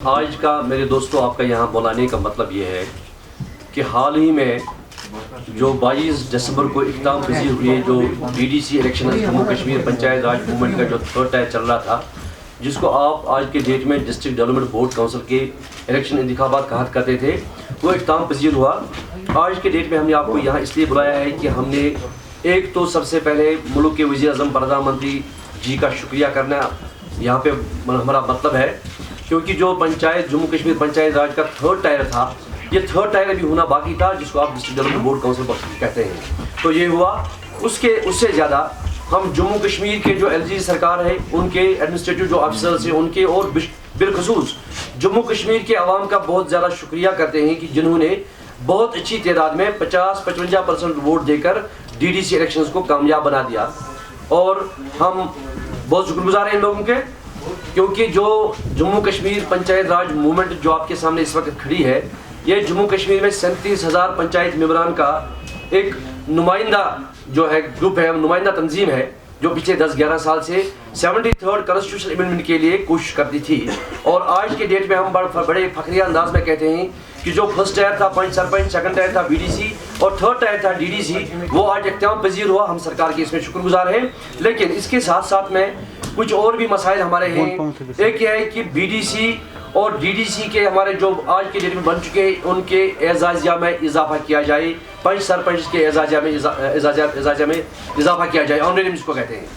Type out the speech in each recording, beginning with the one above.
आज का मेरे दोस्तों आपका यहाँ बुलाने का मतलब ये है कि हाल ही में जो 22 दिसंबर को इख्तिताम पजीर हुए जो डीडीसी इलेक्शन जम्मू कश्मीर पंचायत राज मूवमेंट का जो थर्ड टाइम चल रहा था, जिसको आप आज के डेट में डिस्ट्रिक्ट डेवलपमेंट बोर्ड काउंसिल के इलेक्शन इंतखाबात कहा करते थे, वो इख्तिताम पजीर हुआ। आज के डेट में हमने आपको यहाँ इसलिए बुलाया है कि हमने एक तो सबसे पहले मुल्क के वज़ीर-ए-आज़म प्रधानमंत्री जी का शुक्रिया करना यहाँ पे हमारा मतलब है, क्योंकि जो पंचायत जम्मू कश्मीर पंचायत राज का थर्ड टायर था, ये थर्ड टायर अभी होना बाकी था, जिसको आप डिस्ट्रिक्ट डेवलपमेंट बोर्ड काउंसिल कहते हैं। तो ये हुआ। उससे ज़्यादा हम जम्मू कश्मीर के जो एलजी सरकार है, उनके एडमिनिस्ट्रेटिव जो ऑफिसर्स हैं उनके, और बिलखसूस जम्मू कश्मीर के आवाम का बहुत ज़्यादा शुक्रिया करते हैं कि जिन्होंने बहुत अच्छी तादाद में 50-55% वोट देकर डीडीसी इलेक्शंस को कामयाब बना दिया। और हम बहुत शुक्रगुजार हैं इन लोगों के, क्योंकि जो जम्मू कश्मीर पंचायत राज मूवमेंट जो आपके सामने इस वक्त खड़ी है, ये जम्मू कश्मीर में 37,000 पंचायत मेंबरान का एक नुमाइंदा जो है ग्रुप है, नुमाइंदा तंजीम है, जो पिछले 10-11 साल से 73rd कॉन्स्टिट्यूशन अमेंडमेंट के लिए कोशिश करती थी। और आज के डेट में हम बड़े फखरिया अंदाज में कहते हैं कि जो फर्स्ट टायर था पंच सरपंच, सेकंड टायर था बीडीसी और थर्ड टायर था डीडीसी, वो आज इख्तिताम पजीर हुआ। हम सरकार के इसमें शुक्रगुजार हैं। लेकिन इसके साथ साथ में कुछ और भी मसाइल हमारे हैं। एक यह है कि बीडीसी और डीडीसी के हमारे जो आज के डेट में बन चुके हैं, उनके एजाजिया में इजाफा किया जाए, पंच सरपंच के एजाजिया में इजाफा किया जाए, ऑनरेरियम जिसको कहते हैं।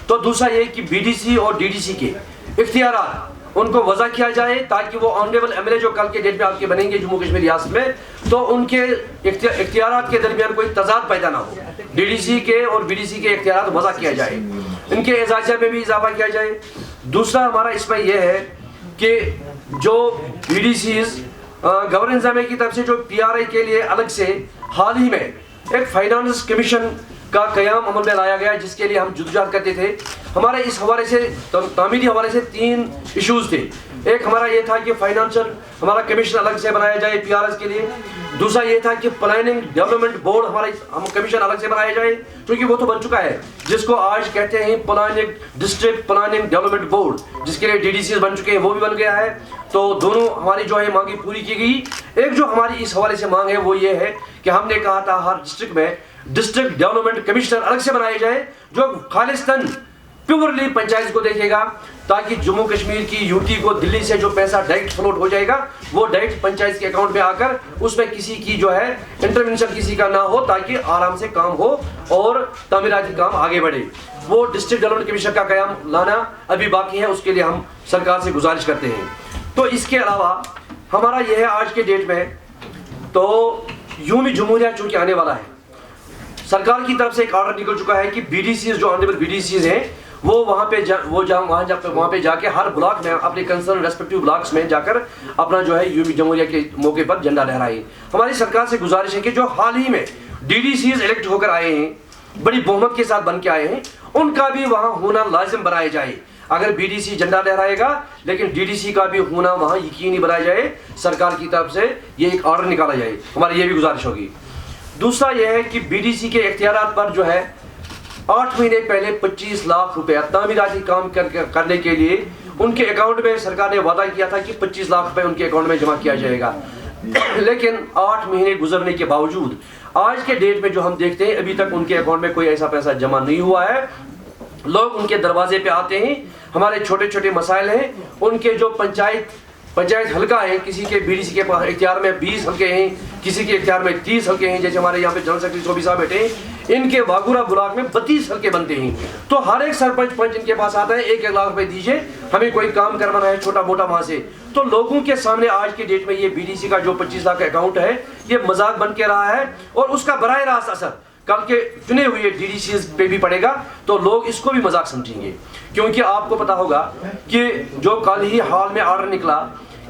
तो दूसरा ये कि बीडीसी और डीडीसी के इख्तियारात उनको वज़ा किया जाए, ताकि वो ऑनरेबल एमएलए जो कल के डेट में आपके बनेंगे जम्मू कश्मीर रियासत में, तो उनके इख्तियारात के दरमियान कोई तजाद पैदा ना हो। डीडीसी के और बीडीसी के इख्तियारात वज़ा किया जाए, इनके एजाजिया में भी इजाफा किया जाए। दूसरा हमारा इसमें यह है कि जो बीडीसीज गवर्नेंस की तरफ से जो पीआरआई के लिए अलग से हाल ही में एक फाइनेंस कमीशन का कयाम अमल में लाया गया, जिसके लिए हम जुद्दोजहद करते थे। हमारे इस हवाले से तामीरी हवाले से 3 इश्यूज थे। एक हमारा ये था कि फाइनेंशियल हमारा कमीशन अलग से बनाया जाए पीआरएस के लिए। दूसरा ये था कि प्लानिंग डेवलपमेंट बोर्ड हम कमीशन अलग से बनाया जाए, क्योंकि वो तो बन चुका है, जिसको आज कहते हैं planning district planning development board, जिसके लिए डीडीसी बन चुके हैं, वो भी बन गया है। तो दोनों हमारी जो है मांगी पूरी की गई। एक जो हमारी इस हवाले से मांग है वो ये है कि हमने कहा था हर डिस्ट्रिक्ट में डिस्ट्रिक्ट डेवलपमेंट कमिश्नर अलग से बनाए जाए, जो खालिस्तान प्योरली पंचायत को देखेगा, ताकि जम्मू कश्मीर की यूटी को दिल्ली से जो पैसा डायरेक्ट फ्लोट हो जाएगा, वो डायरेक्ट पंचायत के अकाउंट में आकर उसमें किसी की जो है इंटरवेंशन किसी का ना हो, ताकि आराम से काम हो और तामीराती काम आगे बढ़े। वो डिस्ट्रिक्ट डेवलपमेंट कमिश्नर का कयाम लाना अभी बाकी है, उसके लिए हम सरकार से गुजारिश करते हैं। तो इसके अलावा हमारा यह है आज के डेट में, तो यूमी जमहूरिया चूंकि आने वाला है, सरकार की तरफ से एक ऑर्डर निकल चुका है कि बीडीसी जो ऑनरेबल बीडीसी हैं वो वहाँ पे जाके हर ब्लॉक में अपने कंसर्न रेस्पेक्टिव ब्लॉक्स में जाकर अपना जो है यूमी जमहूरिया के मौके पर झंडा लहराए। हमारी सरकार से गुजारिश है कि जो हाल ही में डीडीसी इलेक्ट होकर आए हैं, बड़ी बहुमत के साथ बन के आए हैं, उनका भी वहाँ होना लाजिम बनाया जाए। अगर बीडीसी झंडा लहराएगा, लेकिन डीडीसी का भी होना वहाँ यकीनी बनाया जाए। सरकार की तरफ से ये एक ऑर्डर निकाला जाए, हमारी ये भी गुजारिश होगी। दूसरा यह है कि बीडीसी के इख्तियारात पर जो है 8 महीने पहले 25 लाख रुपया तामीराती काम करने के लिए उनके अकाउंट में सरकार ने वादा किया था कि 25 लाख रुपए उनके अकाउंट में जमा किया जाएगा। लेकिन 8 महीने गुजरने के बावजूद आज के डेट में जो हम देखते हैं, अभी तक उनके अकाउंट में कोई ऐसा पैसा जमा नहीं हुआ है। लोग उनके दरवाजे पे आते हैं, हमारे छोटे छोटे मसाइल हैं, उनके जो पंचायत हल्का है, किसी के बीडीसी के पास इख्तियार में 20 हल्के हैं, किसी के इख्तियार में 30 हल्के हैं, जैसे हमारे यहाँ पे जनरल सेक्रेटरी चौबी साहब बैठे हैं, इनके वागुरा ब्लॉक में 32 हल्के बनते हैं। तो हर एक सरपंच पंच इनके पास आता है, 1-1 लाख रुपए दीजिए, हमें कोई काम करवाना है छोटा मोटा वहां से। तो लोगों के सामने आज के डेट में ये बीडीसी का जो 25 लाख अकाउंट है, ये मजाक बन के रहा है, और उसका बराह रास्त असर कल के चुने हुए डीडीसी पे भी पड़ेगा। तो लोग इसको भी मजाक समझेंगे, क्योंकि आपको पता होगा कि जो कल ही हाल में ऑर्डर निकला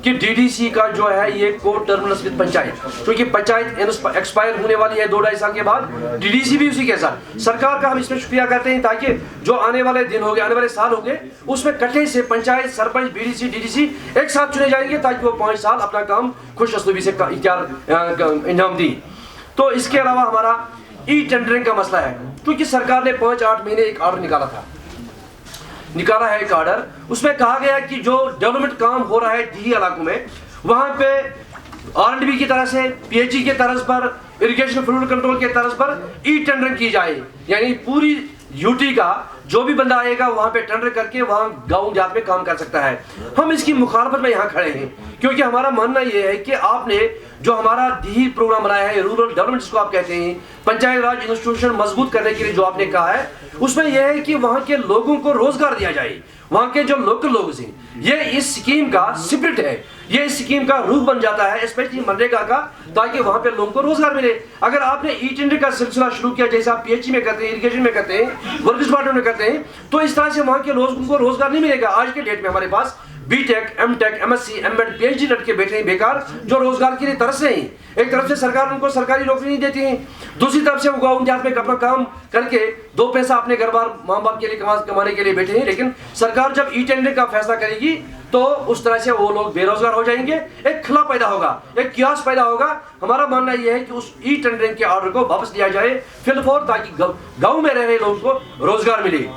कि डीडीसी का जो है ये कोर्ट टर्मिनस विद पंचायत, क्योंकि पंचायत एक्सपायर होने वाली है 2-2.5 साल के बाद, डीडीसी भी उसी के साथ। सरकार का हम इसमें शुक्रिया करते हैं, ताकि जो आने वाले दिन होंगे, आने वाले साल होंगे, उसमें इकट्ठे से पंचायत सरपंच बीडीसी डीडीसी एक साथ चुने जाएंगे, ताकि वो 5 साल अपना काम खुश असलूबी से अंजाम दी। तो इसके अलावा हमारा ई टेंडरिंग का मसला है, क्योंकि सरकार ने 5-8 महीने एक ऑर्डर निकाला था निकाला है एक ऑर्डर, उसमें कहा गया कि जो डेवलपमेंट काम हो रहा है डी इलाकों में, वहां पे R&B की तरह से, PHE के तर्ज पर, इरिगेशन फ्लूइड कंट्रोल के तर्ज पर ई टेंडरिंग की जाए। यानी पूरी यूटी का जो भी बंदा आएगा वहां पे टेंडर करके वहां गांव देहात में काम कर सकता है। हम इसकी मुखालफत में यहाँ खड़े हैं, क्योंकि हमारा मानना यह है कि आपने जो हमारा दी प्रोग्राम बनाया है, रूरल डेवलपमेंट जिसको आप कहते हैं, पंचायत राज इंस्टीट्यूशन मजबूत करने के लिए जो आपने कहा है, उसमें यह है कि वहां के लोगों को रोजगार दिया जाए। वहां के जो लोकल लोग हैं, ये इस स्कीम का स्पिरिट है, ये इस स्कीम का रूह बन जाता है, स्पेशली मनरेगा का, ताकि वहां पे लोगों को रोजगार मिले। अगर आपने ई टेंडर का सिलसिला शुरू किया, जैसे आप PHE में करते हैं, इरिगेशन में करते हैं, वर्क डिपार्टमेंट में करते हैं, तो इस तरह से वहां के लोगों को रोजगार नहीं मिलेगा। आज के डेट में हमारे पास B.Tech, M.Tech, MSc, M.Ed, PhD लड़के बैठे हैं बेकार, जो रोजगार के लिए तरस रहे हैं। एक तरफ से सरकार उनको सरकारी नौकरी नहीं देती है, दूसरी तरफ से वो गाँव देहात में अपना काम करके दो पैसा अपने घर बार माँ बाप के लिए कमाने के लिए बैठे हैं। लेकिन सरकार जब ई टेंडर का फैसला करेगी तो उस तरह से वो लोग बेरोजगार हो जाएंगे, एक खला पैदा होगा, एक कियास पैदा होगा। हमारा मानना यह है कि उस ई टेंडरिंग के ऑर्डर को वापस लिया जाए फिल फॉर, ताकि गाँव में रह रहे लोगों को रोजगार मिले।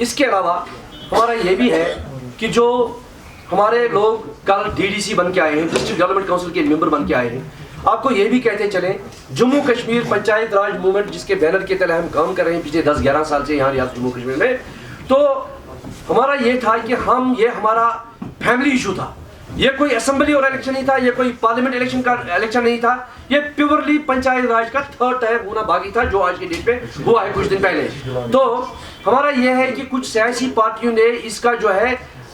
इसके अलावा हमारा यह भी है कि जो हमारे लोग कल DDC बन के आए हैं, डिस्ट्रिक्ट डेवलपमेंट काउंसिल के मेंबर बन के आए हैं, आपको ये भी कहते चलें, जम्मू कश्मीर पंचायत राज मूवमेंट जिसके बैनर के तले हम काम कर रहे हैं पिछले 10-11 साल से यहाँ रियासत जम्मू कश्मीर में, तो हमारा ये था कि ये हमारा फैमिली इशू था। ये कोई असेंबली और इलेक्शन नहीं था, ये कोई पार्लियामेंट इलेक्शन नहीं था, ये प्योरली पंचायत राज का थर्ड टायर होना बाकी था, जो आज के डेट पे हुआ है कुछ दिन पहले। तो हमारा यह है कि कुछ सियासी पार्टियों ने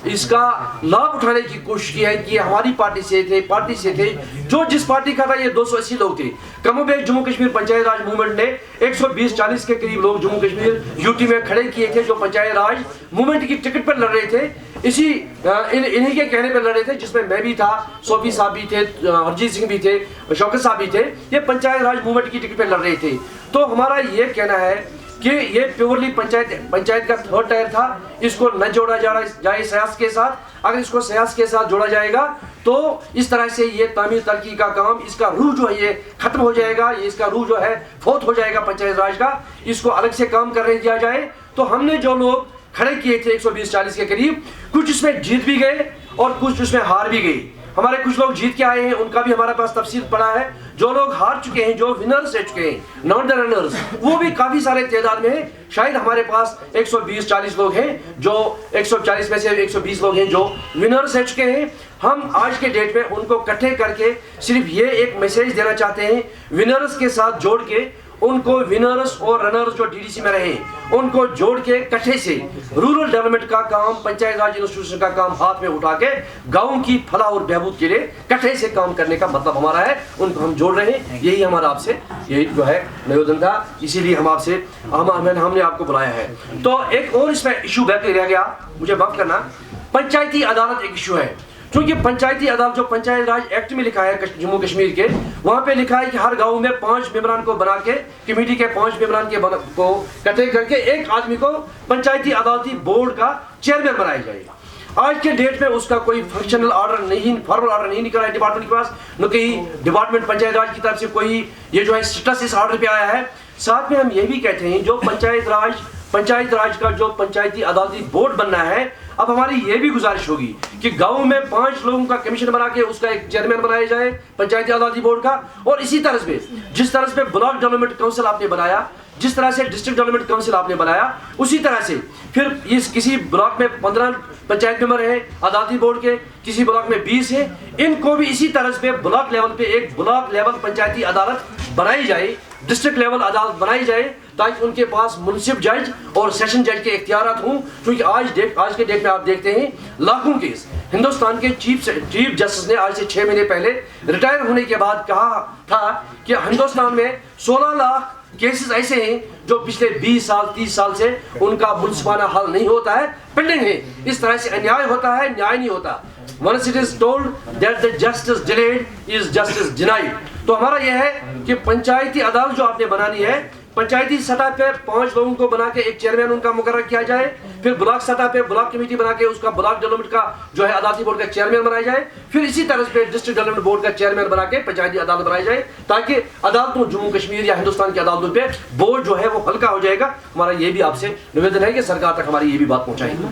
इसका लाभ उठाने की कोशिश की है कि हमारी पार्टी से थे, जो जिस पार्टी का था, ये 280 लोग थे। कमोबेश जम्मू कश्मीर पंचायत राज मूवमेंट ने 120-40 के करीब लोग जम्मू कश्मीर यूटी में खड़े किए थे, जो पंचायत राज मूवमेंट की टिकट पर लड़ रहे थे। इन्हीं के कहने पर लड़ रहे थे, जिसमें मैं भी था, सोफी साहब भी थे, हरजीत सिंह भी थे, शौकत साहब भी थे। ये पंचायत राज मूवमेंट की टिकट पर लड़ रहे थे। तो हमारा ये कहना है कि ये प्योरली पंचायत का थर्ड टायर था, इसको न जोड़ा जाए सियासत के साथ। अगर इसको सियासत के साथ जोड़ा जाएगा तो इस तरह से ये तामीर तरक्की का काम, इसका रूह जो है ये खत्म हो जाएगा, ये इसका रूह जो है फोत हो जाएगा पंचायत राज का। इसको अलग से काम करने दिया जाए। तो हमने जो लोग खड़े किए थे 120-40 के करीब, कुछ इसमें जीत भी गए और कुछ उसमें हार भी गई। हमारे कुछ लोग जीत के आए हैं, उनका भी हमारे पास तफसील पड़ा है। जो लोग हार चुके हैं, जो विनर्स रह चुके हैं, नॉट द रनर्स, वो भी काफी सारे तादाद में है। शायद हमारे पास 120-40 लोग हैं, जो 140 में से 120 लोग हैं जो विनर्स रह चुके हैं। हम आज के डेट में उनको इकट्ठे करके सिर्फ ये एक मैसेज देना चाहते हैं, विनर्स के साथ जोड़ के उनको, विनर्स और रनर्स जो DDC में रहे, उनको जोड़ के इकट्ठे से रूरल डेवलपमेंट का काम, पंचायत राज इंस्टीट्यूशन का काम हाथ में उठा के गाँव की फलाह और बहबूद के लिए इकट्ठे से काम करने का मतलब हमारा है। उनको हम जोड़ रहे हैं, यही हमारा आपसे यही जो है निवेदन था, इसीलिए हम आपसे हमने आपको बुलाया है। तो एक और इसमें इशू बैक रह गया, मुझे माफ करना, पंचायती अदालत एक इशू है। क्योंकि पंचायती अदालत जो पंचायत राज एक्ट में लिखा है जम्मू कश्मीर के, वहां पे लिखा है कि हर गांव में 5 मेंबरान को बना के, कमेटी के 5 मेंबरान को इकट्ठे करके एक आदमी को पंचायती अदालती बोर्ड का चेयरमैन बनाया जाएगा। आज के डेट में उसका कोई फंक्शनल ऑर्डर नहीं, फॉर्मल ऑर्डर नहीं निकला है डिपार्टमेंट के पास, न कहीं डिपार्टमेंट पंचायत राज की तरफ से कोई ये जो है स्टेटस इस ऑर्डर पे आया है। साथ में हम ये भी कहते हैं, जो पंचायत राज का जो पंचायती अदालती बोर्ड बनना है, अब हमारी ये भी गुजारिश होगी कि गांव में 5 लोगों का कमीशन बना के उसका एक चेयरमैन बनाया जाए पंचायती अदालती बोर्ड का। और इसी तरह पे जिस तरह से ब्लॉक डेवलपमेंट काउंसिल आपने बनाया, जिस तरह से डिस्ट्रिक्ट डेवलपमेंट काउंसिल आपने बनाया, उसी तरह से फिर इस किसी ब्लॉक में 15 पंचायत मेंबर है अदालती बोर्ड के, किसी ब्लॉक में 20 है, इनको भी इसी तरह से ब्लॉक लेवल पे एक ब्लॉक लेवल पंचायती अदालत बनाई जाए, डिस्ट्रिक्ट लेवल अदालत बनाई जाए, ताकि उनके पास मुंसिफ जज और सेशन जज के इख्तियारात हों। क्योंकि आज के डेट में आप देखते हैं लाखों केस, हिंदुस्तान के चीफ जस्टिस ने आज से 6 महीने पहले रिटायर होने के बाद कहा था कि हिंदुस्तान में 16 लाख केसेस ऐसे हैं जो पिछले 20 साल 30 साल से उनका मुंसिफाना हल नहीं होता है, पेंडिंग है। इस तरह से अन्याय होता है, न्याय नहीं होता। Once it is told that the justice delayed is justice denied। तो हमारा यह है कि पंचायती अदालत जो आपने बनानी है, पंचायती सतह पे 5 लोगों को बना के एक चेयरमैन उनका मुकर्रर किया जाए, फिर ब्लॉक सतह पे ब्लॉक कमेटी बना के उसका ब्लॉक डेवलपमेंट का जो है अदालती बोर्ड का चेयरमैन बनाया जाए, फिर इसी तरह से डिस्ट्रिक्ट डेवलपमेंट बोर्ड का चेयरमैन बना के पंचायती अदालत बनाई जाए, ताकि अदालतों जम्मू कश्मीर या हिंदुस्तान की अदालतों पे बोझ जो है वो हल्का हो जाएगा। हमारा ये भी आपसे निवेदन है कि सरकार तक हमारी ये भी बात पहुंचाएगी।